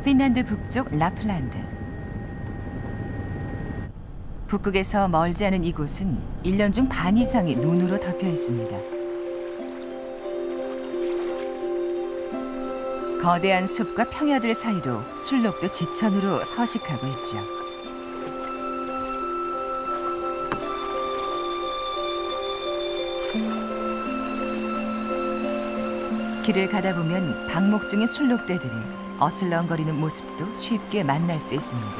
핀란드 북쪽 라플란드. 북극에서 멀지 않은 이곳은 1년 중 반 이상이 눈으로 덮여 있습니다. 거대한 숲과 평야들 사이로 술록도 지천으로 서식하고 있죠. 길을 가다 보면 방목 중인 술록대들이 어슬렁거리는 모습도 쉽게 만날 수 있습니다.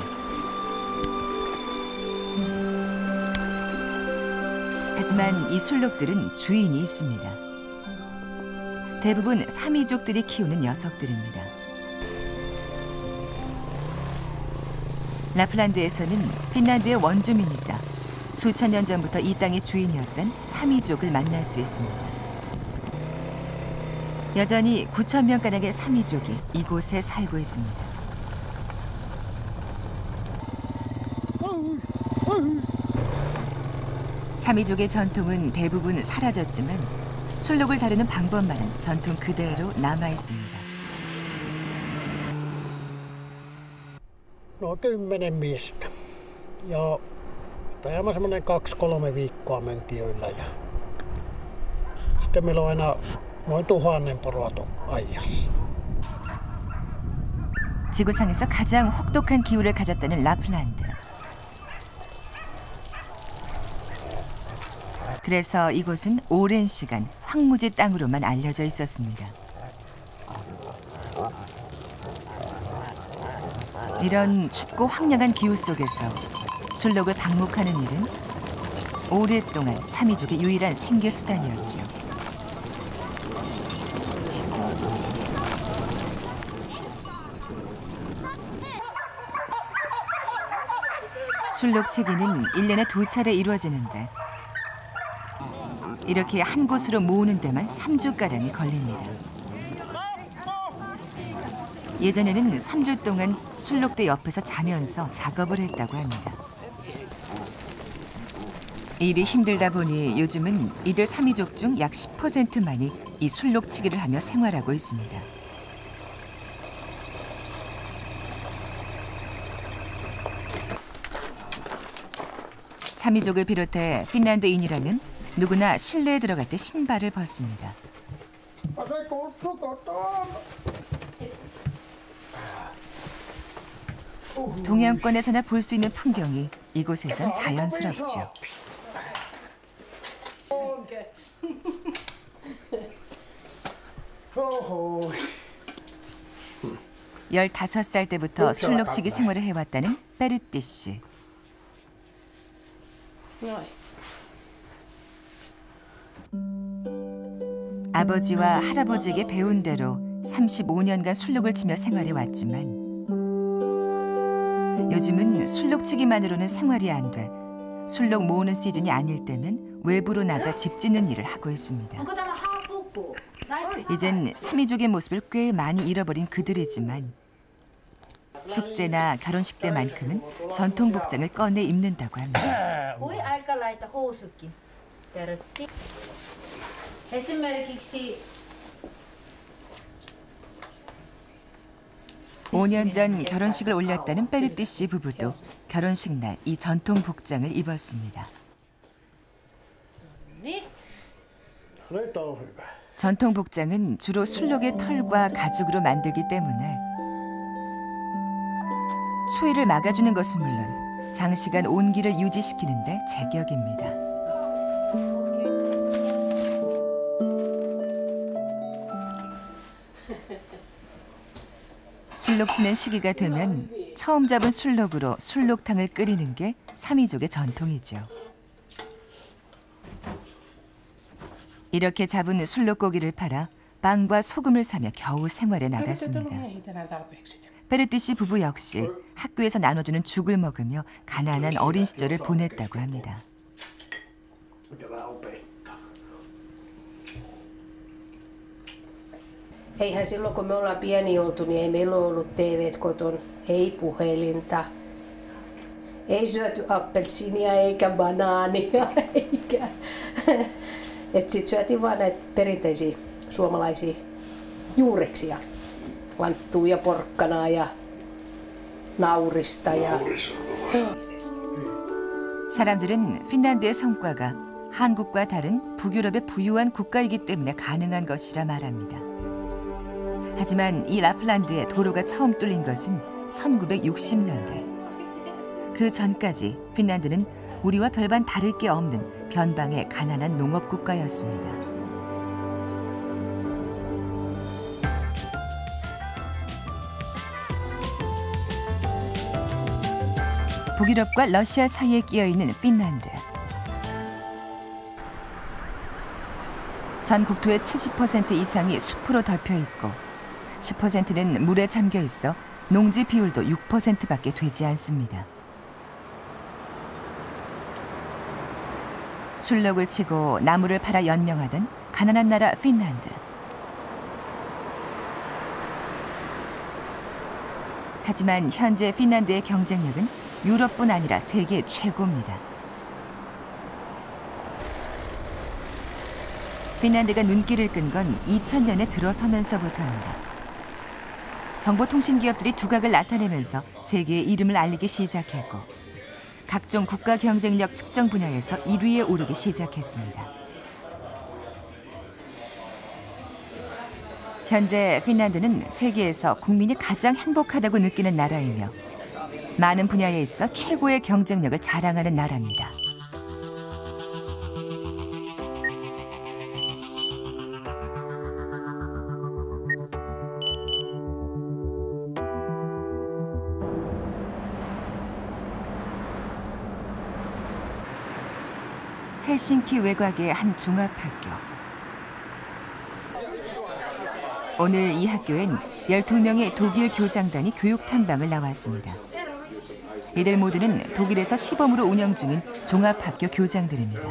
하지만 이 술록들은 주인이 있습니다. 대부분 사미족들이 키우는 녀석들입니다. 라플란드에서는 핀란드의 원주민이자 수천 년 전부터 이 땅의 주인이었던 사미족을 만날 수 있습니다. 여전히 9천 명가량의 사미족이 이곳에 살고 있습니다. 사미족의 전통은 대부분 사라졌지만 술록을 다루는 방법만은 전통 그대로 남아 있습니다. No 10 miestä. Ja tämä semmoinen 2-3 viikkoa mönkijöillä ja sitten meillä on aina noin 1000 poroa ajassa. 지구상에서 가장 혹독한 기후를 가졌다는 라플란드. 그래서 이곳은 오랜 시간 황무지 땅으로만 알려져 있었습니다. 이런 춥고 황량한 기후 속에서 술록을 방목하는 일은 오랫동안 사미족의 유일한 생계 수단이었죠. 술록 채기는 1년에 2차례 이루어지는데 이렇게 한 곳으로 모으는 데만 3주가량이 걸립니다. 예전에는 3주 동안 술록대 옆에서 자면서 작업을 했다고 합니다. 일이 힘들다 보니 요즘은 이들 사미족 중 약 10%만이 이 술록치기를 하며 생활하고 있습니다. 사미족을 비롯해 핀란드인이라면 누구나 실내에 들어갈 때 신발을 벗습니다. 동양권에서나 볼 수 있는 풍경이 이곳에선 자연스럽죠. 15살 때부터 술록치기 생활을 해왔다는 베르띠 씨. 아버지와 할아버지에게 배운 대로 35년간 술록을 치며 생활해 왔지만 요즘은 술록치기만으로는 생활이 안 돼 술록 모으는 시즌이 아닐 때면 외부로 나가 집 짓는 일을 하고 있습니다. 이젠 사미족의 모습을 꽤 많이 잃어버린 그들이지만 축제나 결혼식 때만큼은 전통 복장을 꺼내 입는다고 합니다. 5년 전 결혼식을 올렸다는 베르띠 씨 부부도 결혼식 날 이 전통 복장을 입었습니다. 전통 복장은 주로 술록의 털과 가죽으로 만들기 때문에 추위를 막아주는 것은 물론 장시간 온기를 유지시키는 데 제격입니다. 술록 치는 시기가 되면 처음 잡은 술록으로 술록탕을 끓이는 게 사미족의 전통이죠. 이렇게 잡은 술록고기를 팔아 빵과 소금을 사며 겨우 생활에 나갔습니다. 베르띠 씨 부부 역시 학교에서 나눠주는 죽을 먹으며 가난한 어린 시절을 보냈다고 합니다. Eihän silloin kun me ollaan pieni oltu, niin ei meillä ole ollut TV:t koton, ei puhelinta, ei syöty appelsiinia eikä banaania eikä. Et sit syötiin vaan näitä perinteisiä suomalaisia juureksia, lanttua ja porkkanaa ja naurista. 사람들은 핀란드의 성과가 한국과 다른 북유럽의 부유한 국가이기 때문에 가능한 것이라 말합니다. 하지만 이 라플란드에 도로가 처음 뚫린 것은 1960년대. 그 전까지 핀란드는 우리와 별반 다를 게 없는 변방의 가난한 농업 국가였습니다. 북유럽과 러시아 사이에 끼어 있는 핀란드. 전 국토의 70% 이상이 숲으로 덮여 있고 10%는 물에 잠겨 있어 농지 비율도 6%밖에 되지 않습니다. 술록을 치고 나무를 팔아 연명하던 가난한 나라 핀란드. 하지만 현재 핀란드의 경쟁력은 유럽뿐 아니라 세계 최고입니다. 핀란드가 눈길을 끈 건 2000년에 들어서면서부터입니다. 정보통신 기업들이 두각을 나타내면서 세계의 이름을 알리기 시작했고 각종 국가 경쟁력 측정 분야에서 1위에 오르기 시작했습니다. 현재 핀란드는 세계에서 국민이 가장 행복하다고 느끼는 나라이며 많은 분야에 있어 최고의 경쟁력을 자랑하는 나라입니다. 헬싱키 외곽의 한 종합학교. 오늘 이 학교엔 12명의 독일 교장단이 교육 탐방을 나왔습니다. 이들 모두는 독일에서 시범으로 운영 중인 종합학교 교장들입니다.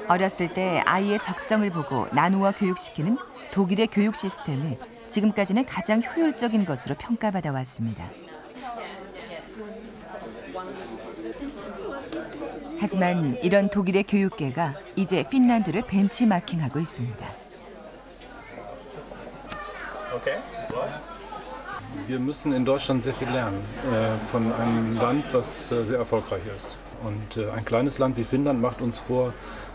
어렸을 때 아이의 적성을 보고 나누어 교육시키는 독일의 교육 시스템이 지금까지는 가장 효율적인 것으로 평가받아 왔습니다. 하지만 이런 독일의 교육계가 이제 핀란드를 벤치마킹하고 있습니다. Wir müssen in Deutschland sehr viel lernen von einem Land, was sehr erfolgreich ist. Und ein kleines Land wie Finnland macht uns vor,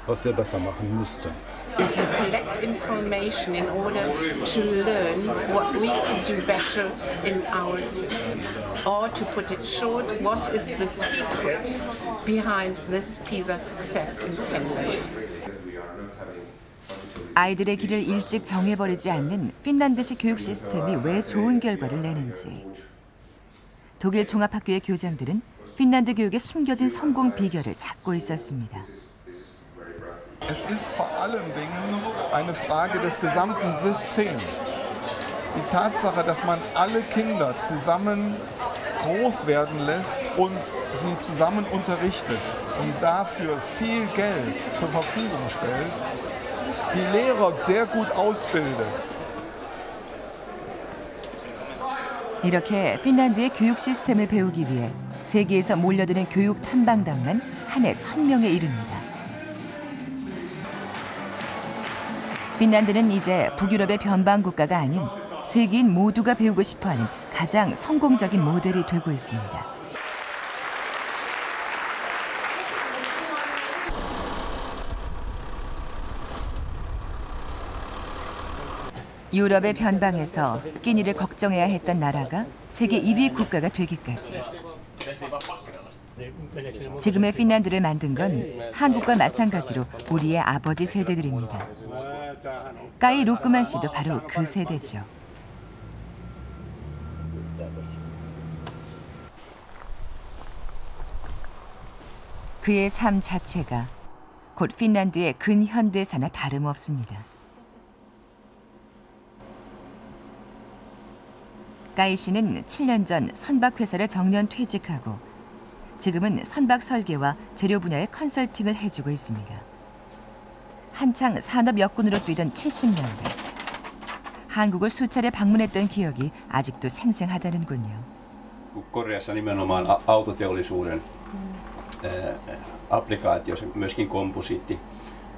was wir besser machen müssten. We collect information in order to learn what we could do better in our system. Or to put it short, what is the secret behind this PISA success in Finland? 아이들의 길을 일찍 정해버리지 않는 핀란드식 교육 시스템이 왜 좋은 결과를 내는지. 독일 종합학교의 교장들은 핀란드 교육의 숨겨진 성공 비결을 찾고 있었습니다. Es ist vor allen Dingen eine Frage des gesamten Systems. Die Tatsache, dass man alle Kinder zusammen groß werden lässt und sie zusammen unterrichtet und dafür viel Geld zur Verfügung stellt, die Lehrer sehr gut ausbildet. 이렇게 핀란드의 교육 시스템을 배우기 위해 세계에서 몰려드는 교육 탐방단만 한 해 1000명에 이릅니다. 핀란드는 이제 북유럽의 변방 국가가 아닌 세계인 모두가 배우고 싶어하는 가장 성공적인 모델이 되고 있습니다. 유럽의 변방에서 끼니를 걱정해야 했던 나라가 세계 1위 국가가 되기까지. 지금의 핀란드를 만든 건 한국과 마찬가지로 우리의 아버지 세대들입니다. 까이 로크만 씨도 바로 그 세대죠. 그의 삶 자체가 곧 핀란드의 근현대사나 다름없습니다. 까이 씨는 7년 전 선박회사를 정년 퇴직하고 지금은 선박 설계와 재료 분야의 컨설팅을 해주고 있습니다. 한창 산업 여군으로 뛰던 70년대. 한국을 수차례 방문했던 기억이 아직도 생생하다는군요. Koreassa nimenomaan autoteollisuuden applikaatiossa, myöskin komposiitti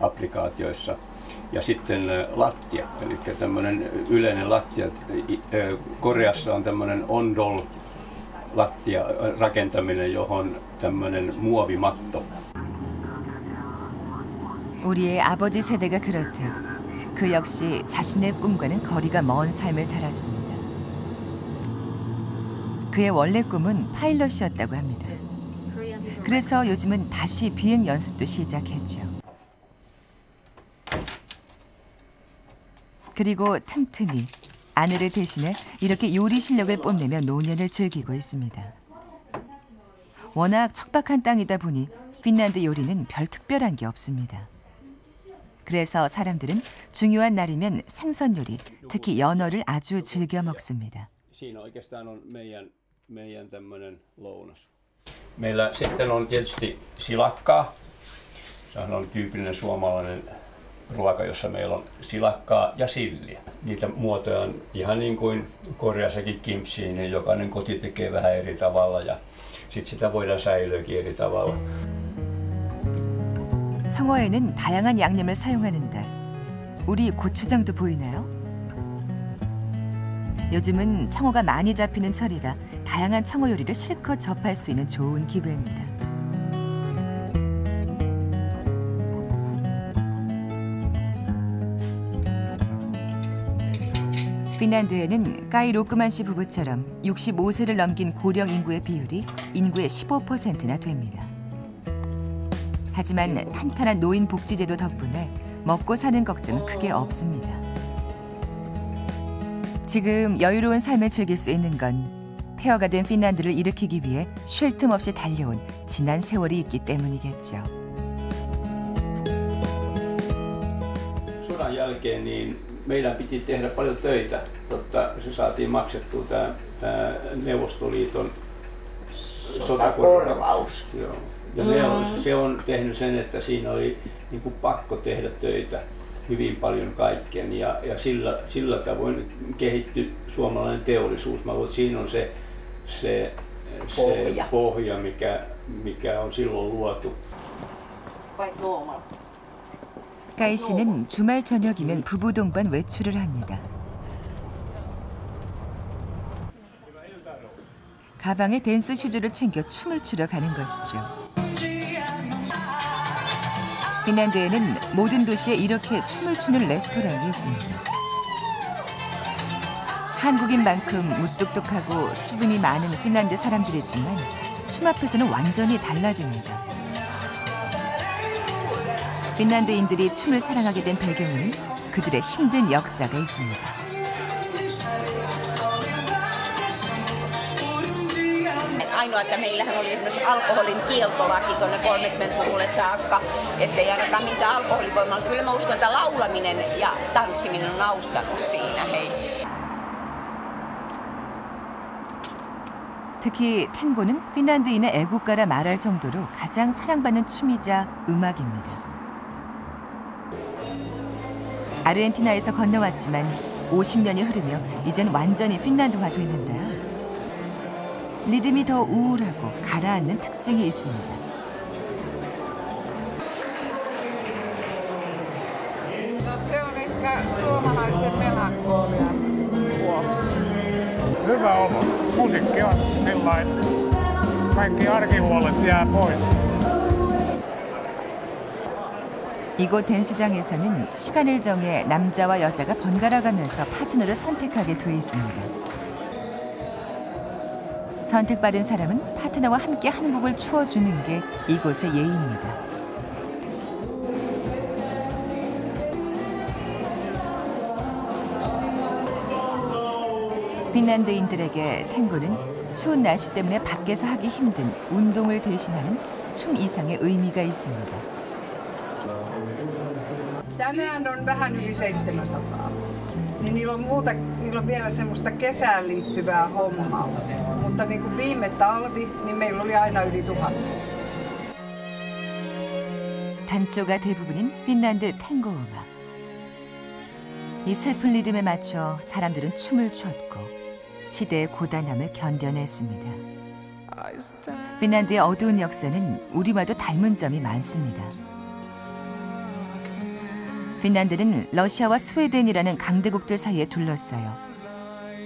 applikaatioissa. Ja sitten lattia, eli tämmöinen yleinen lattia. Koreassa on tämmöinen ondol lattia rakentaminen, johon tämmöinen muovimatto. 우리의 아버지 세대가 그렇듯 그 역시 자신의 꿈과는 거리가 먼 삶을 살았습니다. 그의 원래 꿈은 파일럿이었다고 합니다. 그래서 요즘은 다시 비행 연습도 시작했죠. 그리고 틈틈이 아내를 대신해 이렇게 요리 실력을 뽐내며 노년을 즐기고 있습니다. 워낙 척박한 땅이다 보니 핀란드 요리는 별 특별한 게 없습니다. 그래서 사람들은 중요한 날이면 생선 요리, 특히 연어를 아주 즐겨 먹습니다. Siinä oikeastaan on meidän tämmöinen lounas. Meillä sitten on tietysti silakkaa. Se on tyypillinen suomalainen ruoka, jossa meillä on silakkaa ja silliä. Niitä muotoja on ihan niin kuin Koreassakin kimchi, niin jokainen koti tekee vähän eri tavalla ja sitten sitä voidaan säilöökin eri tavalla. 청어에는 다양한 양념을 사용하는데 우리 고추장도 보이나요? 요즘은 청어가 많이 잡히는 철이라 다양한 청어 요리를 실컷 접할 수 있는 좋은 기회입니다. 핀란드에는 까이 로크만 씨 부부처럼 65세를 넘긴 고령 인구의 비율이 인구의 15%나 됩니다. 하지만 탄탄한 노인 복지제도 덕분에 먹고 사는 걱정은 크게 없습니다. 지금 여유로운 삶을 즐길 수 있는 건 폐허가 된 핀란드를 일으키기 위해 쉴 틈 없이 달려온 지난 세월이 있기 때문이겠죠. Sodan jälkeen niin meidän piti tehdä paljon töitä, jotta se saatiin maksettua tämä Neuvostoliiton sotakorvaus. Ja se on tehnyt sen, että siinä oli niin kuin pakko tehdä töitä hyvin paljon kaikkien ja sillä tavoin kehittyi suomalainen teollisuus. Mä luulen, että siinä on se pohja, mikä on silloin luotu. 까이 씨는 주말 저녁이면 부부 동반 외출을 합니다. 가방에 댄스 슈즈를 챙겨 춤을 추러 가는 것이죠. 핀란드에는 모든 도시에 이렇게 춤을 추는 레스토랑이 있습니다. 한국인만큼 무뚝뚝하고 수줍음이 많은 핀란드 사람들이지만 춤 앞에서는 완전히 달라집니다. 핀란드인들이 춤을 사랑하게 된 배경에는 그들의 힘든 역사가 있습니다. Ainoa, että meillähän oli esimerkiksi alkoholin kieltolaki tuonne 30-luvulle saakka, ettei anneta minkään alkoholivoimalla. Kyllä mä uskon, että laulaminen ja tanssiminen on auttanut siinä. Hei. 특히 탱고는 핀란드인의 애국가라 말할 정도로 가장 사랑받는 춤이자 음악입니다. 아르헨티나에서 건너왔지만 50년이 흐르며 이젠 완전히 핀란드화 됐는데요. 리듬이 더 우울하고 가라앉는 특징이 있습니다. Se on ehkä suomalaisen melankolian vuoksi. Hyvä olo. Musiikki on sellainen. Kaikki arkihuolet jää pois. 이곳 댄스장에서는 시간을 정해 남자와 여자가 번갈아 가면서 파트너를 선택하게 돼 있습니다. 선택받은 사람은 파트너와 함께 한 곡을 추어주는 게 이곳의 예의입니다. 핀란드인들에게 탱고는 추운 날씨 때문에 밖에서 하기 힘든 운동을 대신하는 춤 이상의 의미가 있습니다. Tänään on vähän yli 700. Niin niillä on vielä semmoista kesään liittyvää hommaa. Mutta niin kuin viime talvi, niin meillä oli aina yli 1000. 단조가 대부분인 핀란드 탱고 음악. 이 슬픈 리듬에 맞춰 사람들은 춤을 췄고 시대의 고단함을 견뎌냈습니다. 핀란드의 어두운 역사는 우리와도 닮은 점이 많습니다. 핀란드는 러시아와 스웨덴이라는 강대국들 사이에 둘러싸여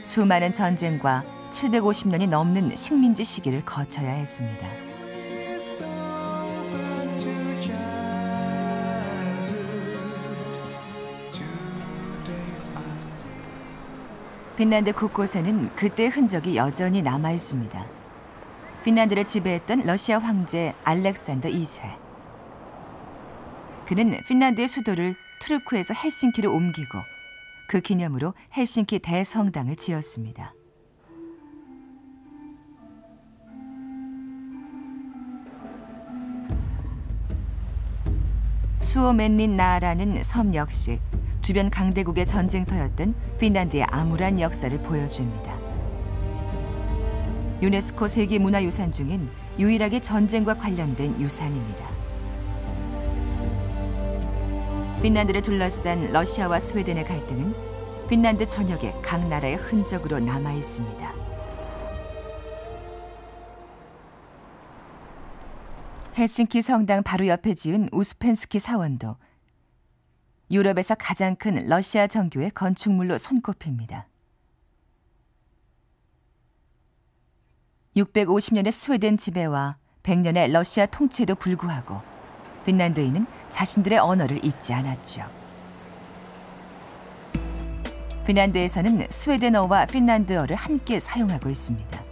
수많은 전쟁과 750년이 넘는 식민지 시기를 거쳐야 했습니다. 핀란드 곳곳에는 그때의 흔적이 여전히 남아 있습니다. 핀란드를 지배했던 러시아 황제 알렉산더 2세. 그는 핀란드의 수도를 투르크에서 헬싱키로 옮기고 그 기념으로 헬싱키 대성당을 지었습니다. 수오멘린나라는 섬 역시 주변 강대국의 전쟁터였던 핀란드의 암울한 역사를 보여줍니다. 유네스코 세계문화유산 중엔 유일하게 전쟁과 관련된 유산입니다. 핀란드를 둘러싼 러시아와 스웨덴의 갈등은 핀란드 전역의 각 나라의 흔적으로 남아 있습니다. 헬싱키 성당 바로 옆에 지은 우스펜스키 사원도 유럽에서 가장 큰 러시아 정교의 건축물로 손꼽힙니다. 650년의 스웨덴 지배와 100년의 러시아 통치에도 불구하고 핀란드인은 자신들의 언어를 잊지 않았죠. 핀란드에서는 스웨덴어와 핀란드어를 함께 사용하고 있습니다.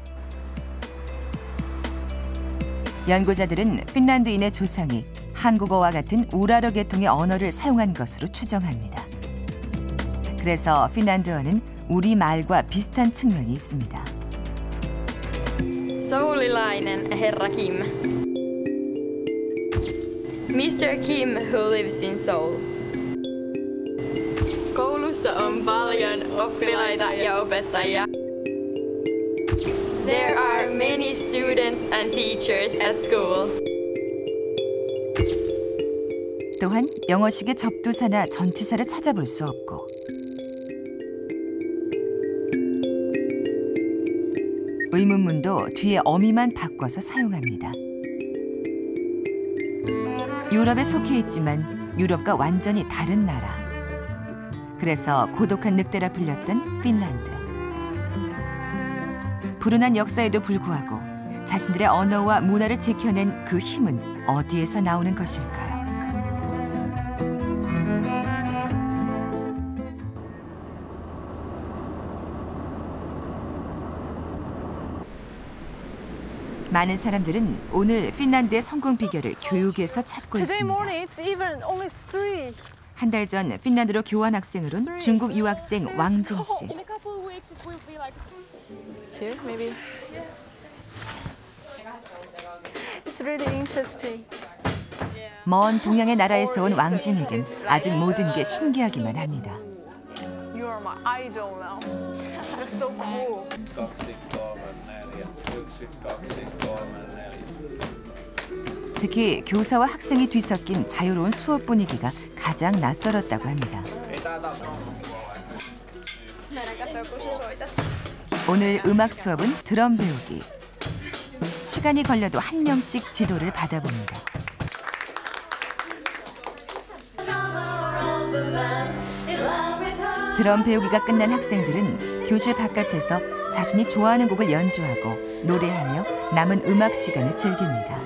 연구자들은 핀란드인의 조상이 한국어와 같은 우라르 계통의 언어를 사용한 것으로 추정합니다. 그래서 핀란드어는 우리말과 비슷한 측면이 있습니다. Soulilainen herra Kim. Mr. Kim who lives in Seoul. Koulussa on paljon oppilaita ja opettajia. There are many students and teachers at school. 또한 영어식의 접두사나 전치사를 찾아볼 수 없고 의문문도 뒤에 어미만 바꿔서 사용합니다. 유럽에 속해 있지만 유럽과 완전히 다른 나라. 그래서 고독한 늑대라 불렸던 핀란드. 불운한 역사에도 불구하고 자신들의 언어와 문화를 지켜낸 그 힘은 어디에서 나오는 것일까요? 많은 사람들은 오늘 핀란드의 성공 비결을 교육에서 찾고 있습니다. 한 달 전 핀란드로 교환 학생으로 온 중국 유학생 왕진 씨. 먼 동양의 나라에서 온 왕징에겐 아직 모든 게 신기하기만 합니다. 특히 교사와 학생이 뒤섞인 자유로운 수업 분위기가 가장 낯설었다고 합니다. 오늘 음악 수업은 드럼 배우기. 시간이 걸려도 한 명씩 지도를 받아봅니다. 드럼 배우기가 끝난 학생들은 교실 바깥에서 자신이 좋아하는 곡을 연주하고 노래하며 남은 음악 시간을 즐깁니다.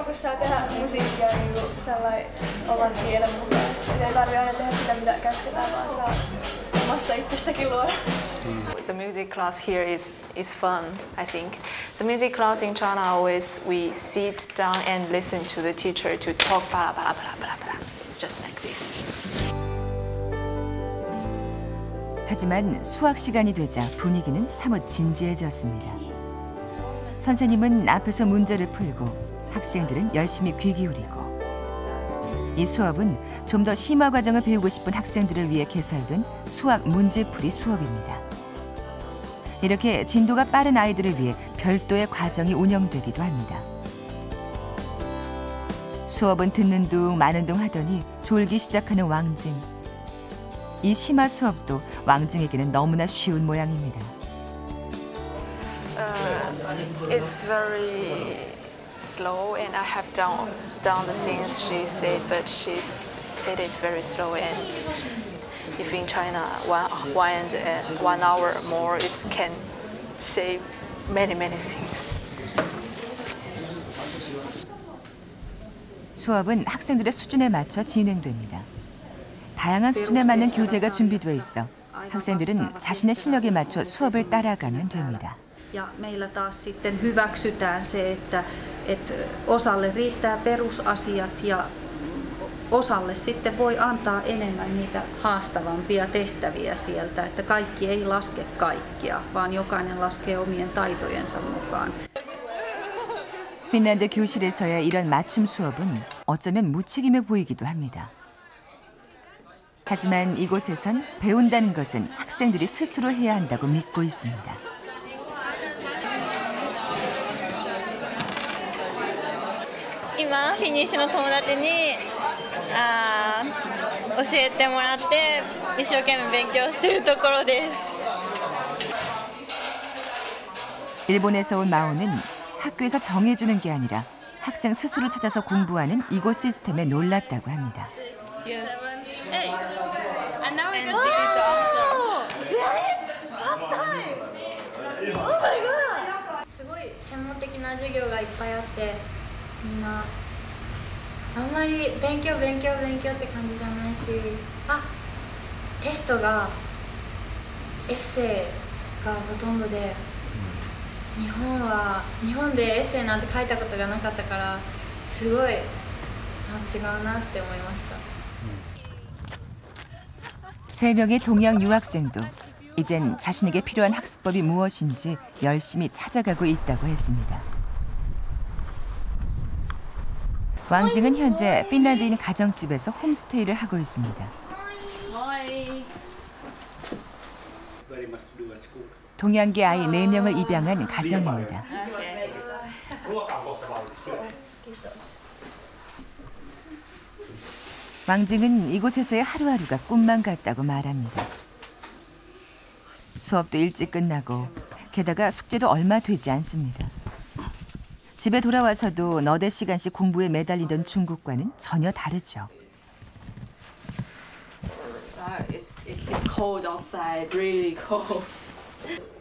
kun saa tehdä musiikkia niin sellainen oman tiedon mukaan. Ei tarvitse aina tehdä sitä, mitä käsketään, vaan saa omasta itsestäkin luoda. The music class here is fun, I think. The music class in China always we sit down and listen to the teacher to talk blah blah blah blah blah. It's just like this. 하지만 수학 시간이 되자 분위기는 사뭇 진지해졌습니다. 선생님은 앞에서 문제를 풀고 학생들은 열심히 귀 기울이고 이 수업은 좀 더 심화 과정을 배우고 싶은 학생들을 위해 개설된 수학 문제풀이 수업입니다. 이렇게 진도가 빠른 아이들을 위해 별도의 과정이 운영되기도 합니다. 수업은 듣는 둥 마는 둥 하더니 졸기 시작하는 왕징. 이 심화 수업도 왕징에게는 너무나 쉬운 모양입니다. It's very slow, and I have done the things she said, but she said it very slow. And if in China 1 hour more, it can say many things. 수업은 학생들의 수준에 맞춰 진행됩니다. 다양한 수준에 맞는 교재가 준비되어 있어 학생들은 자신의 실력에 맞춰 수업을 따라가면 됩니다. Ja meillä taas sitten hyväksytään se, että osalle riittää perusasiat ja osalle sitten voi antaa enemmän niitä haastavampia tehtäviä sieltä, että kaikki ei laske kaikkia, vaan jokainen laskee omien taitojensa mukaan. 핀란드 교실에서의 이런 맞춤 수업은 어쩌면 무책임해 보이기도 합니다. 하지만 이곳에선 배운다는 것은 학생들이 스스로 해야 한다고 믿고 있습니다. 지금 フィニッシュの友達に教えてもらって一生懸命勉強しているところです。 일본에서 온 마오는 학교에서 정해주는 게 아니라 학생 스스로 찾아서 공부하는 이곳 시스템에 놀랐다고 합니다. Yes. Hey, and now we can this is the answer. Really? First time. Oh my god. すごい専門的な授業がいっぱいあって、みんなあんまり勉強って感じじゃないし、テストがエッセイがほとんどで、日本でエッセイなんて書いたことがなかったから、すごい違うなって思いました。 세 명의 동양 유학생도 이젠 자신에게 필요한 학습법이 무엇인지 열심히 찾아가고 있다고 했습니다. 왕징은 현재 핀란드인 가정집에서 홈스테이를 하고 있습니다. 동양계 아이 4명을 입양한 가정입니다. 왕징은 이곳에서의 하루하루가 꿈만 같다고 말합니다. 수업도 일찍 끝나고 게다가 숙제도 얼마 되지 않습니다. 집에 돌아와서도 너댓 시간씩 공부에 매달리던 중국과는 전혀 다르죠. It's cold outside, really cold.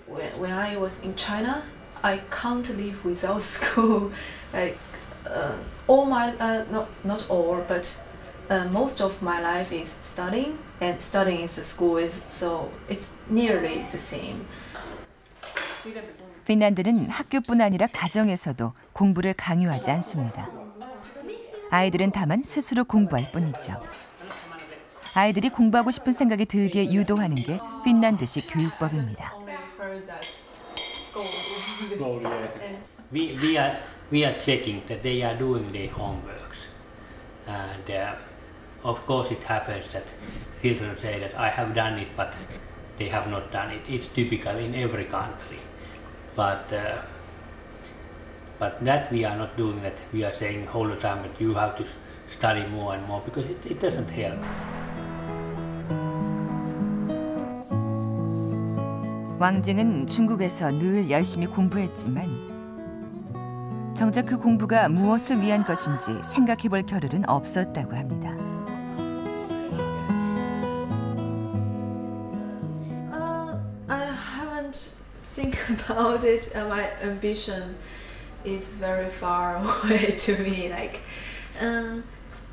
When I was in China, I can't live without school. Like all my, not all, but most of my life is studying, and studying is the school is so it's nearly the same. 핀란드는 학교뿐 아니라 가정에서도 공부를 강요하지 않습니다. 아이들은 다만 스스로 공부할 뿐이죠. 아이들이 공부하고 싶은 생각이 들게 유도하는 게 핀란드식 교육법입니다. We are checking that they are doing their homeworks, and of course it happens that children say that I have done it, but they have not done it. It's typical in every country, but that we are not doing that. We are saying all the time that you have to study more and more because it doesn't help. 왕징은 중국에서 늘 열심히 공부했지만 정작 그 공부가 무엇을 위한 것인지 생각해볼 겨를은 없었다고 합니다. I haven't think about it. My ambition is very far away to me. Like,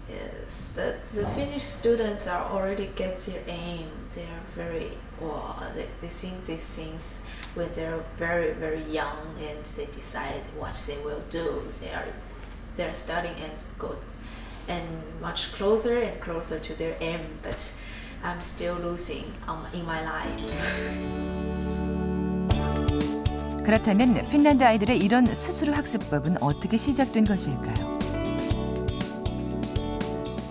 yes, but the Finnish students are already get their aim. They are very they think these things when they're very young, and they decide what they will do. They're studying and go and much closer and closer to their aim. But I'm still losing in my life. 그렇다면 핀란드 아이들의 이런 스스로 학습법은 어떻게 시작된 것일까요?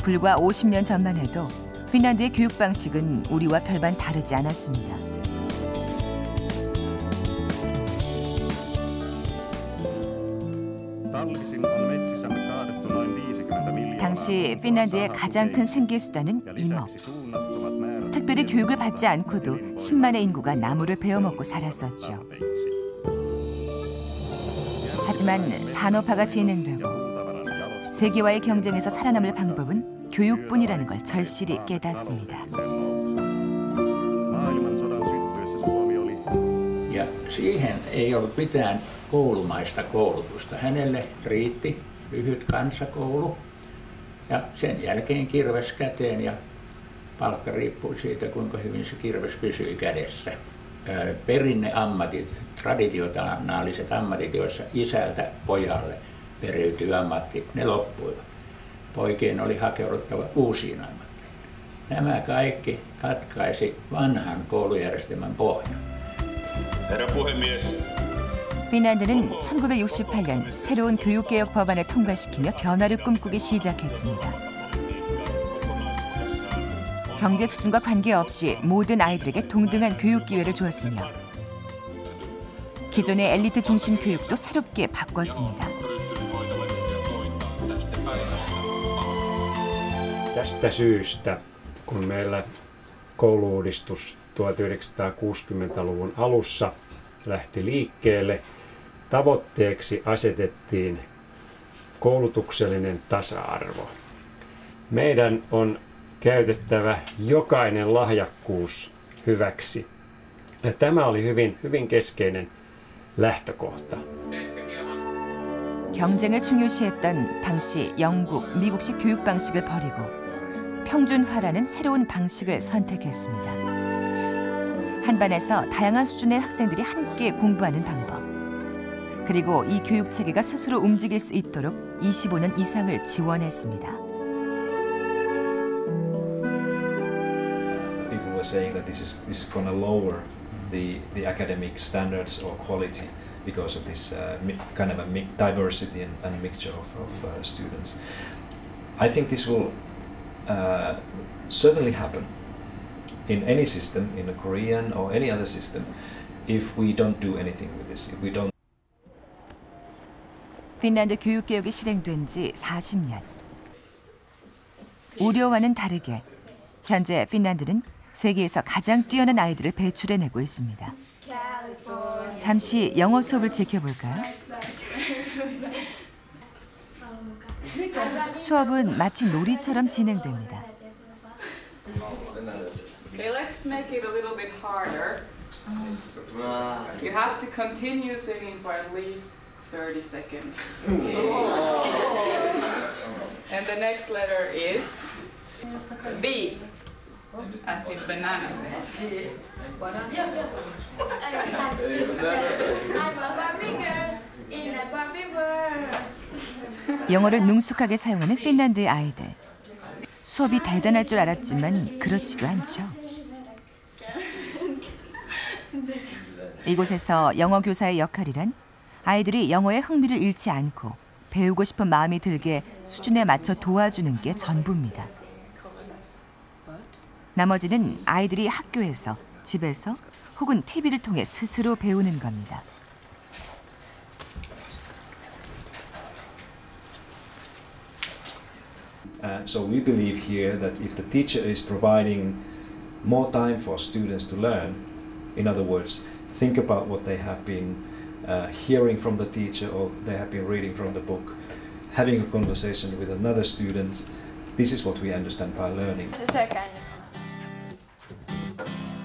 불과 50년 전만 해도 핀란드의 교육 방식은 우리와 별반 다르지 않았습니다. 당시 핀란드의 가장 큰 생계수단은 임업. 특별히 교육을 받지 않고도 10만의 인구가 나무를 베어먹고 살았었죠. 하지만 산업화가 진행되고 세계와의 경쟁에서 살아남을 방법은 교육뿐이라는 걸 절실히 깨닫습니다. Ja siihen ei ollut mitään koulumaista koulutusta. Hänelle riitti lyhyt kansakoulu ja sen jälkeen kirves käteen ja palkka riippui siitä, kuinka hyvin se kirves pysyi kädessä. Perinneammatit, traditionaaliset ammatit, joissa isältä pojalle periytyy ammatti, ne loppuivat. Poikien oli hakeuduttava uusiin ammatteihin. Tämä kaikki katkaisi vanhan koulujärjestelmän pohjan. Herra puhemies. 핀란드는 1968년 새로운 교육개혁 법안을 통과시키며 변화를 꿈꾸기 시작했습니다. 경제 수준과 관계없이 모든 아이들에게 동등한 교육 기회를 주었으며 기존의 엘리트 중심 교육도 새롭게 바꿨습니다. Tästä syystä, kun meillä koulu-uudistus 1960-luvun alussa lähti liikkeelle, tavoitteeksi asetettiin koulutuksellinen tasa-arvo. Meidän on käytettävä jokainen lahjakkuus hyväksi. Ja tämä oli hyvin keskeinen lähtökohta. 경쟁을 중요시했던 당시 영국, 미국식 교육 방식을 버리고 평준화라는 새로운 방식을 선택했습니다. 한 반에서 다양한 수준의 학생들이 함께 공부하는 방법. 그리고 이 교육 체계가 스스로 움직일 수 있도록 25년 이상을 지원했습니다. People were saying that this is going to lower the academic standards or quality because of this kind of a diversity and mixture of students. I think this will certainly happen in any system, in a Korean or any other system, if we don't do anything with this. If we don't. 핀란드 교육개혁이 실행된 지 40년. 우려와는 다르게 현재 핀란드는 세계에서 가장 뛰어난 아이들을 배출해내고 있습니다. 잠시 영어 수업을 지켜볼까요? 수업은 마치 놀이처럼 진행됩니다. Okay, let's make it a little bit harder. You have to continue singing for at least 30 seconds. And the next letter is B, as in bananas. I'm a Barbie girl in a Barbie world. 영어를 능숙하게 사용하는 핀란드의 아이들. 수업이 대단할 줄 알았지만 그렇지도 않죠. 이곳에서 영어 교사의 역할이란 아이들이 영어에 흥미를 잃지 않고 배우고 싶은 마음이 들게 수준에 맞춰 도와주는 게 전부입니다. 나머지는 아이들이 학교에서, 집에서 혹은 TV를 통해 스스로 배우는 겁니다. So we believe here that if the teacher is providing more time for students to learn, in other words, think about what they have been hearing from the teacher or they have been reading from the book, having a conversation with another student, this is what we understand by learning.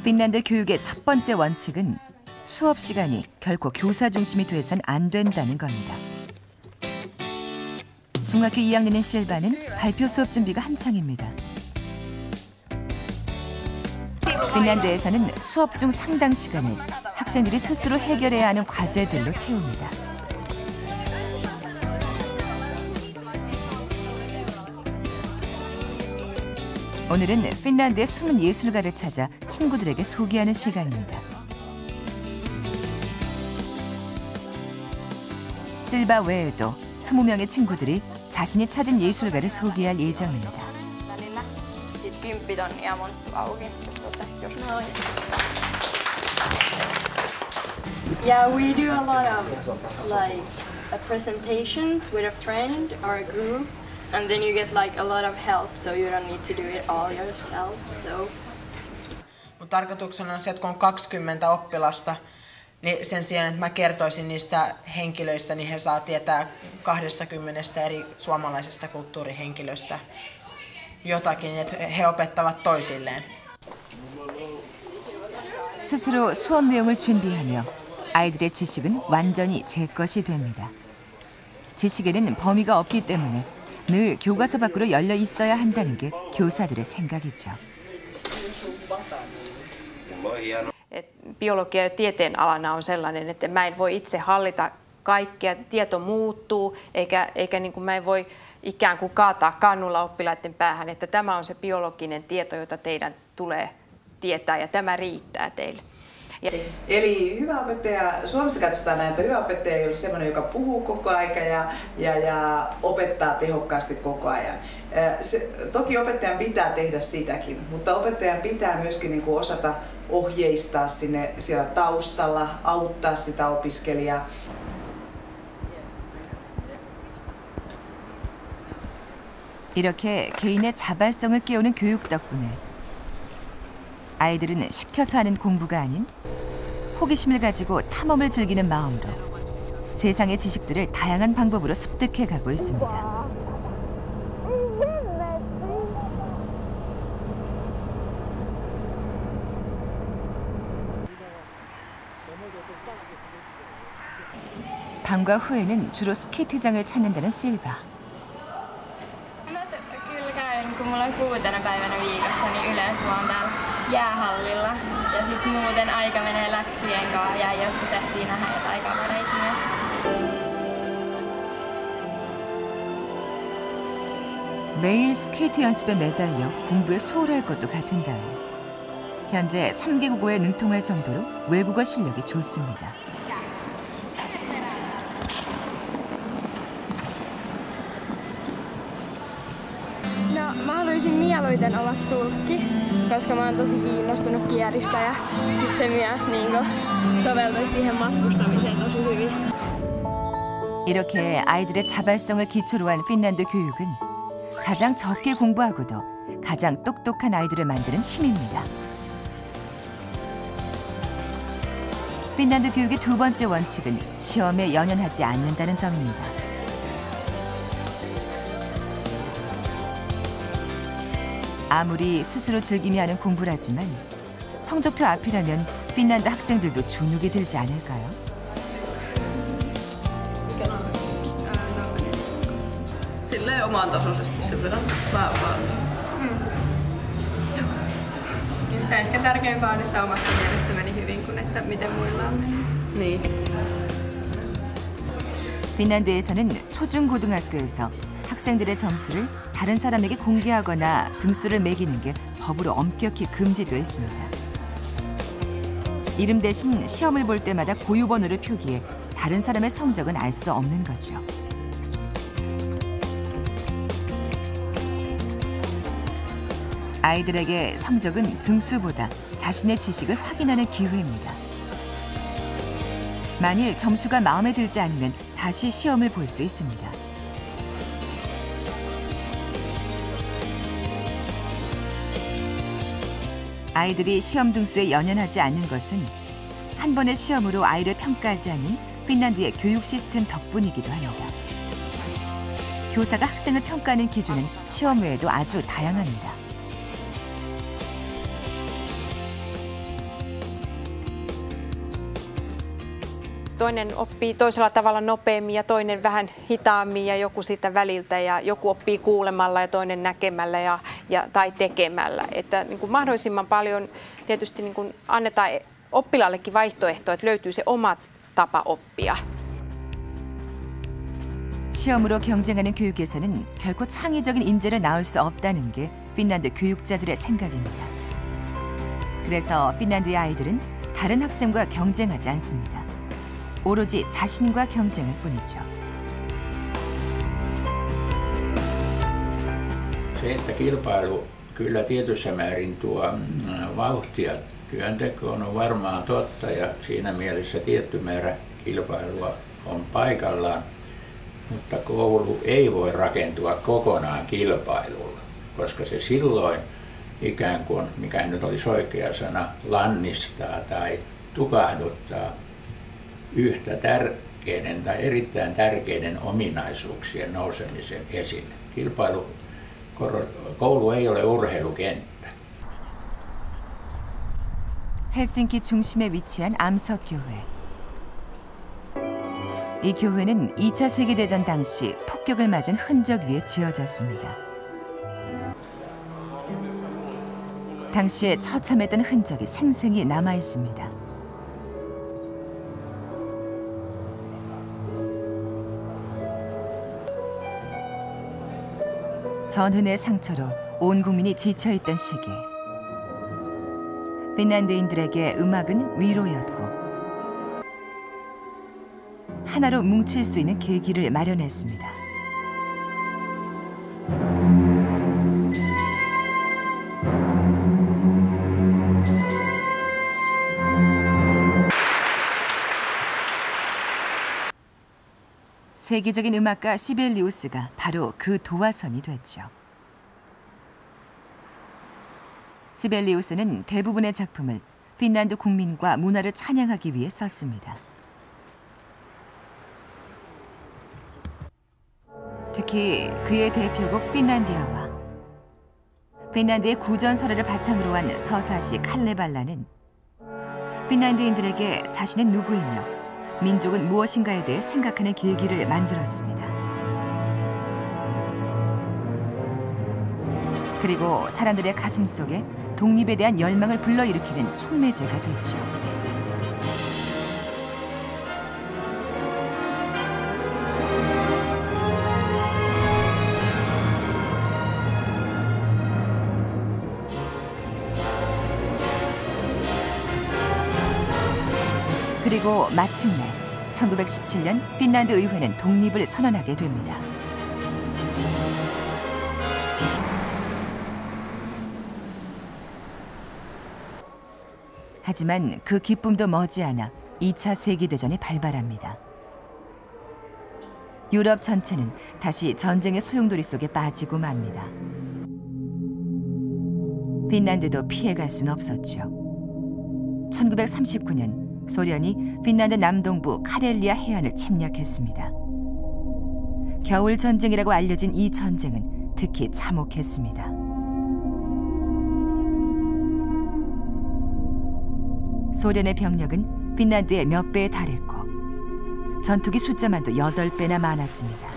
핀란드 교육의 첫 번째 원칙은 수업 시간이 결코 교사 중심이 돼선 안 된다는 겁니다. 중학교 2학년인 실바는 발표 수업 준비가 한창입니다. 핀란드에서는 수업 중 상당 시간을 학생들이 스스로 해결해야 하는 과제들로 채웁니다. 오늘은 핀란드의 숨은 예술가를 찾아 친구들에게 소개하는 시간입니다. 실바 외에도 20명의 친구들이 자신이 찾은 예술가를 소개할 예정입니다. Yeah, we do a lot of like presentations with a friend or a group, and then you get like a lot of help, so you don't need to do it all yourself. So. Tarkoituksena on se, että kun on 20 oppilasta, niin sen sijaan, että mä kertoisin niistä henkilöistä, niin he saa tietää 20 eri suomalaisesta kulttuurihenkilöstä jotakin, että he opettavat toisilleen. 스스로 수업 내용을 준비하며 아이들의 지식은 완전히 제 것이 됩니다. 지식에는 범위가 없기 때문에 늘 교과서 밖으로 열려 있어야 한다는 게 교사들의 생각이죠. Biologia ja tieteenalana on sellainen, että mä en voi itse hallita kaikkea. Tieto muuttuu, eikä niin kuin mä en voi ikään kuin kaataa kannulla oppilaiden päähän, että tämä on se biologinen tieto, jota teidän tulee tietää ja tämä riittää teille. Eli hyvä opettaja, Suomessa katsotaan näin, että hyvä opettaja ei ole sellainen, joka puhuu koko aika ja opettaa tehokkaasti koko ajan. Toki opettajan pitää tehdä sitäkin, mutta opettajan pitää myöskin niin kuin osata ohjeistaa siellä taustalla, auttaa sitä opiskelijaa. 이렇게 개인의 자발성을 깨우는 교육 덕분에 아이들은 시켜서 하는 공부가 아닌 호기심을 가지고 탐험을 즐기는 마음으로 세상의 지식들을 다양한 방법으로 습득해 가고 있습니다. 방과 후에는 주로 스케이트장을 찾는다는 실바. Kyllä käyn, kun mulla on 6 päivänä viikossa, niin yleensä mä oon täällä jäähallilla. Ja sit muuten aika menee läksyjen kanssa ja joskus ehtii nähdä jotain kavereita myös. 매일 스케이트 연습에 매달려 공부에 소홀할 것도 같은데요. 현재 3개 국어에 능통할 정도로 외국어 실력이 좋습니다. No, mä haluaisin mieluiten olla tulkki, koska mä oon tosi kiinnostunut kielistä ja sit se myös niinku soveltuisi siihen matkustamiseen tosi hyvin. 이렇게 아이들의 자발성을 기초로 한 핀란드 교육은 가장 적게 공부하고도 가장 똑똑한 아이들을 만드는 힘입니다. 핀란드 교육의 두 번째 원칙은 시험에 연연하지 않는다는 점입니다. 아무리 스스로 즐기며 하는 공부라지만 성적표 앞이라면 핀란드 학생들도 주눅이 들지 않을까요? Silleen oman tasoisesti sen verran. Ehkä tärkeämpää on, että omasta mielestä meni hyvin kuin että miten muilla on mennyt. Niin. 핀란드에서는 초중고등학교에서 학생들의 점수를 다른 사람에게 공개하거나 등수를 매기는 게 법으로 엄격히 금지되어 있습니다. 이름 대신 시험을 볼 때마다 고유번호를 표기해 다른 사람의 성적은 알 수 없는 거죠. 아이들에게 성적은 등수보다 자신의 지식을 확인하는 기회입니다. 만일 점수가 마음에 들지 않으면 다시 시험을 볼 수 있습니다. 아이들이 시험 등수에 연연하지 않는 것은 한 번의 시험으로 아이를 평가하지 않는 핀란드의 교육 시스템 덕분이기도 합니다. 교사가 학생을 평가하는 기준은 시험 외에도 아주 다양합니다. Toinen oppii toisella tavalla nopeammin ja toinen vähän hitaammin ja joku sitä väliltä ja joku oppii kuulemalla ja toinen näkemällä tai tekemällä. Että niin kuin mahdollisimman paljon tietysti niin kuin annetaan oppilaallekin vaihtoehtoa, että löytyy se oma tapa oppia. 시험으로 경쟁하는 교육에서는 결코 창의적인 인재를 낳을 수 없다는 게 핀란드 교육자들의 생각입니다. 그래서 핀란드의 아이들은 다른 학생과 경쟁하지 않습니다. 오로지 자신과 경쟁할 뿐이죠. Se, että kilpailu kyllä tietyssä määrin tuo vauhtia työntekoon on varmaan totta ja siinä mielessä tietty määrä kilpailua on paikallaan, mutta koulu ei voi rakentua kokonaan kilpailulla, koska se silloin ikään kuin, mikä nyt olisi oikea sana, lannistaa tai tukahduttaa yhtä tärkeiden tai erittäin tärkeiden ominaisuuksien nousemisen esille. Koulu ei ole urheilukenttä. 헬싱키 중심에 위치한 암석교회. 이 교회는 2차 세계대전 당시 폭격을 맞은 흔적 위에 지어졌습니다. 당시에 처참했던 흔적이 생생히 남아 있습니다. 전흔의 상처로 온 국민이 지쳐있던 시기. 핀란드인들에게 음악은 위로였고 하나로 뭉칠 수 있는 계기를 마련했습니다. 세계적인 음악가 시벨리우스가 바로 그 도화선이 됐죠. 시벨리우스는 대부분의 작품을 핀란드 국민과 문화를 찬양하기 위해 썼습니다. 특히 그의 대표곡 핀란디아와 핀란드의 구전설화를 바탕으로 한 서사시 칼레발라는 핀란드인들에게 자신은 누구이며 민족은 무엇인가에 대해 생각하는 계기를 만들었습니다. 그리고 사람들의 가슴 속에 독립에 대한 열망을 불러일으키는 촉매제가 됐죠. 그리고 마침내 1917년 핀란드 의회는 독립을 선언하게 됩니다. 하지만 그 기쁨도 머지않아 2차 세계대전이 발발합니다. 유럽 전체는 다시 전쟁의 소용돌이 속에 빠지고 맙니다. 핀란드도 피해갈 수는 없었죠. 1939년 소련이 핀란드 남동부 카렐리아 해안을 침략했습니다. 겨울 전쟁이라고 알려진 이 전쟁은 특히 참혹했습니다. 소련의 병력은 핀란드의 몇 배에 달했고 전투기 숫자만도 8배나 많았습니다.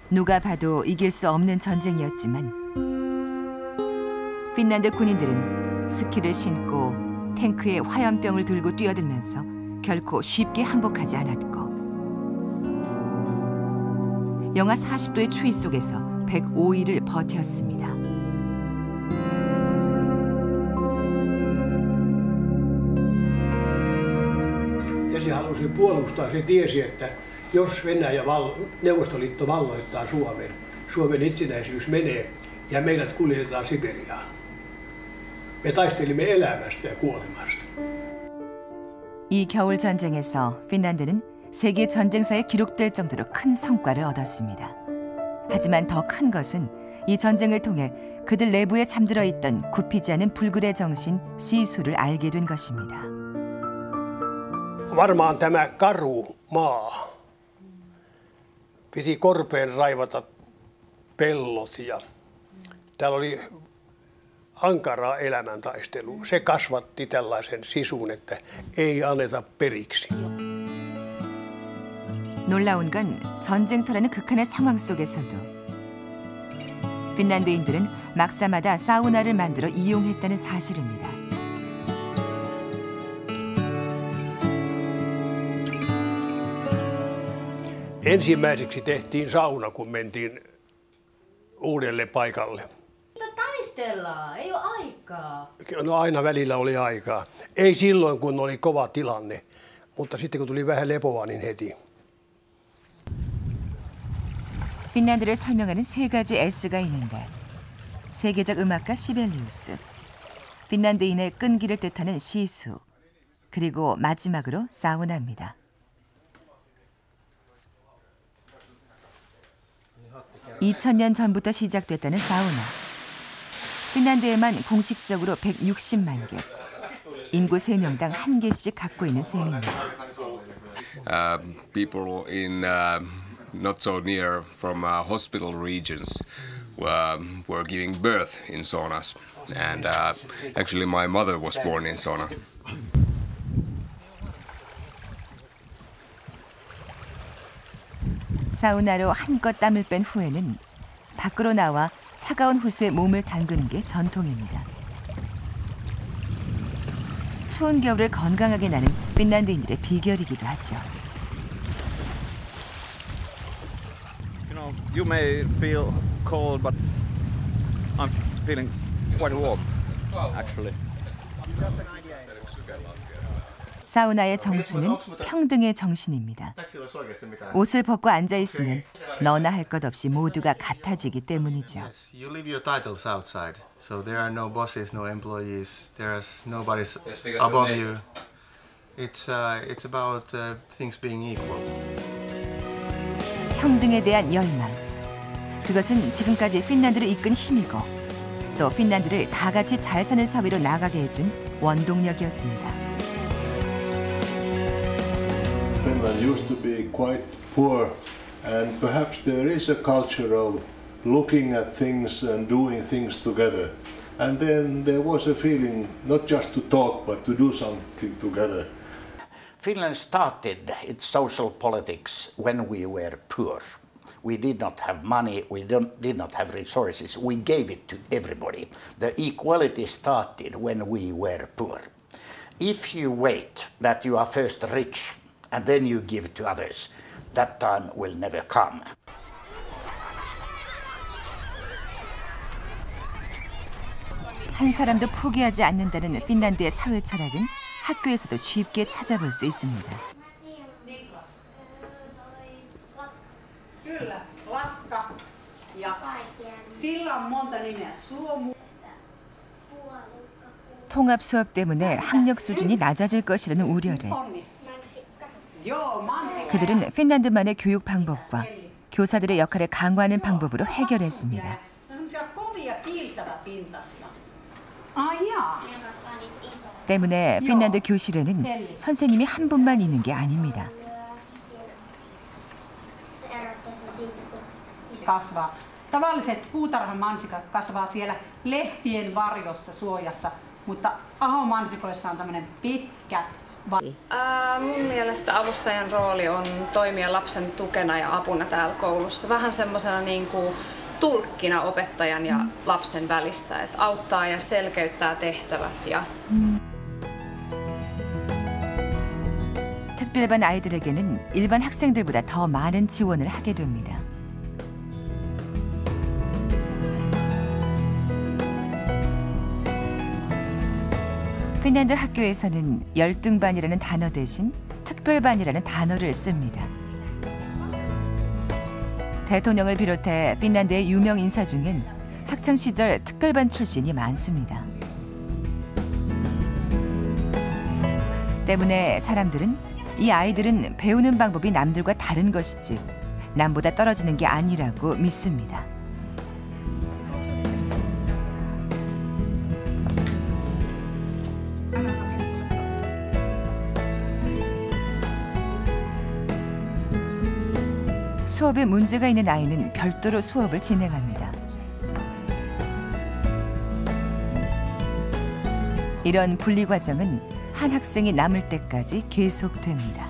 누가 봐도 이길 수 없는 전쟁이었지만 핀란드 군인들은 스키를 신고 탱크에 화염병을 들고 뛰어들면서 결코 쉽게 항복하지 않았고 영하 40도의 추위 속에서 105일을 버텼습니다. Ja se halusi puolustaa, se tiesi, että jos Venäjä, Neuvostoliitto valloittaa Suomen, Suomen itsenäisyys menee ja meidät kuljetetaan Siberiaan. Me taistelimme elämästä ja kuolemasta. 이 겨울 전쟁에서 핀란드는 세계 전쟁사에 기록될 정도로 큰 성과를 얻었습니다. 하지만 더 큰 것은 이 전쟁을 통해 그들 내부에 잠들어 있던 굽히지 않은 불굴의 정신 시수를 알게 된 것입니다. Varmaan tämä karu maa. Piti korpeen raivata pellot ja täällä oli ankaraa elämäntaistelua. Se kasvatti tällaisen sisun, että ei anneta periksi. 놀라운 건 전쟁터라는 극한의 상황 속에서도 핀란드인들은 막사마다 사우나를 만들어 이용했다는 사실입니다. Ensimmäiseksi tehtiin sauna, kun mentiin uudelle paikalle. Taistellaan, ei ole aikaa. No aina välillä oli aikaa. Ei silloin, kun oli kova tilanne, mutta sitten kun tuli vähän lepoa, niin heti. 핀란드를 설명하는 세 가지 S가 있는데 세계적 음악가 시벨리우스, 핀란드인의 끈기를 뜻하는 시수, 그리고 마지막으로 사우나입니다. (2000년) 전부터 시작됐다는 사우나. 핀란드에만 공식적으로 160만 개, 인구 3명당 1개씩 갖고 있는 셈입니다. People in not so near from hospital regions were giving birth in saunas, and actually my mother was born in sauna. 사우나로 한껏 땀을 뺀 후에는 밖으로 나와 차가운 호수에 몸을 담그는 게 전통입니다. 추운 겨울을 건강하게 나는 핀란드인들의 비결이기도 하죠. You may feel cold, but I'm feeling quite warm, actually. 사우나의 정수는 평등의 정신입니다. 옷을 벗고 앉아 있으면 너나 할 것 없이 모두가 같아지기 때문이죠. You leave your titles outside, so there are no bosses, no employees. There's nobody above you. It's about things being equal. 평등에 대한 열망. 그것은 지금까지 핀란드를 이끈 힘이고 또 핀란드를 다 같이 잘 사는 사회로 나가게 해준 원동력이었습니다. Finland used to be quite poor, and perhaps there is a culture of looking at things and doing things together. And then there was a feeling not just to talk, but to do something together. Finland started its social politics when we were poor. We did not have money, we did not have resources, we gave it to everybody. The equality started when we were poor. If you wait that you are first rich and then you give to others, that time will never come. 한 사람도 포기하지 않는다는 핀란드의 사회 철학은 학교에서도 쉽게 찾아볼 수 있습니다. Kyllä, lakka ja sillä on monta nimeä. Suomu. 통합 수업 때문에 학력 수준이 낮아질 것이라는 우려를 그들은 핀란드만의 교육 방법과 교사들의 역할을 강화하는 방법으로 해결했습니다. 때문에 핀란드 교실에는 선생님이 한 분만 있는 게 아닙니다. kasvaa. Tavalliset puutarhamansikat kasvaa siellä lehtien varjossa suojassa, mutta ahomansikoissa on tämmöinen pitkä. Mun mielestä avustajan rooli on toimia lapsen tukena ja apuna täällä koulussa. Vähän semmoisena niin kuin tulkkina opettajan ja lapsen välissä, että auttaa ja selkeyttää tehtävät. 특별반 아이들에게는 일반 학생들보다 더 많은 지원을 하게 됩니다. 핀란드 학교에서는 열등반이라는 단어 대신 특별반이라는 단어를 씁니다. 대통령을 비롯해 핀란드의 유명 인사 중엔 학창시절 특별반 출신이 많습니다. 때문에 사람들은 이 아이들은 배우는 방법이 남들과 다른 것이지 남보다 떨어지는 게 아니라고 믿습니다. 수업에 문제가 있는 아이는 별도로 수업을 진행합니다. 이런 분리 과정은 한 학생이 남을 때까지 계속됩니다.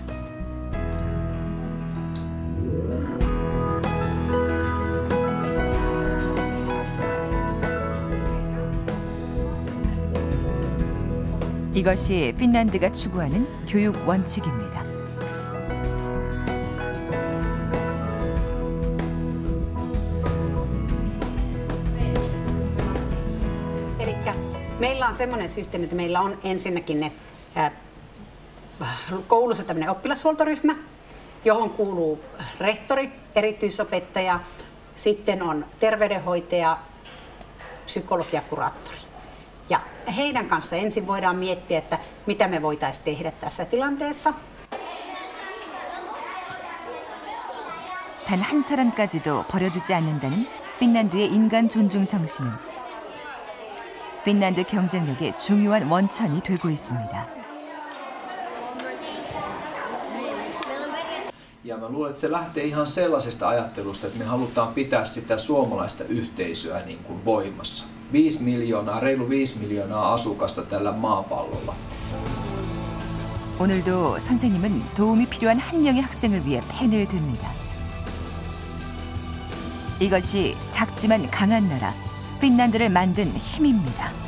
이것이 핀란드가 추구하는 교육 원칙입니다. Meillä on semmoinen systeemi, että meillä on ensinnäkin ne koulussa tämmöinen oppilashuoltoryhmä, johon kuuluu rehtori, erityisopettaja, sitten on terveydenhoitaja, psykologi ja kuraattori. Ja heidän kanssa ensin voidaan miettiä, että mitä me voitaisiin tehdä tässä tilanteessa. 단 한 사람까지도 버려두지 않는다는 핀란드의 인간 존중 정신은 핀란드 경쟁력의 중요한 원천이 되고 있습니다. Ja mä luulen, että se lähtee ihan sellaisesta ajattelusta, että me halutaan pitää sitä suomalaista yhteisöä niin kuin voimassa. 5 miljoonaa, reilu 5 miljoonaa asukasta tällä maapallolla. 오늘도 선생님은 도움이 필요한 한 명의 학생을 위해 펜을 듭니다. 이것이 작지만 강한 나라 핀란드를 만든 힘입니다.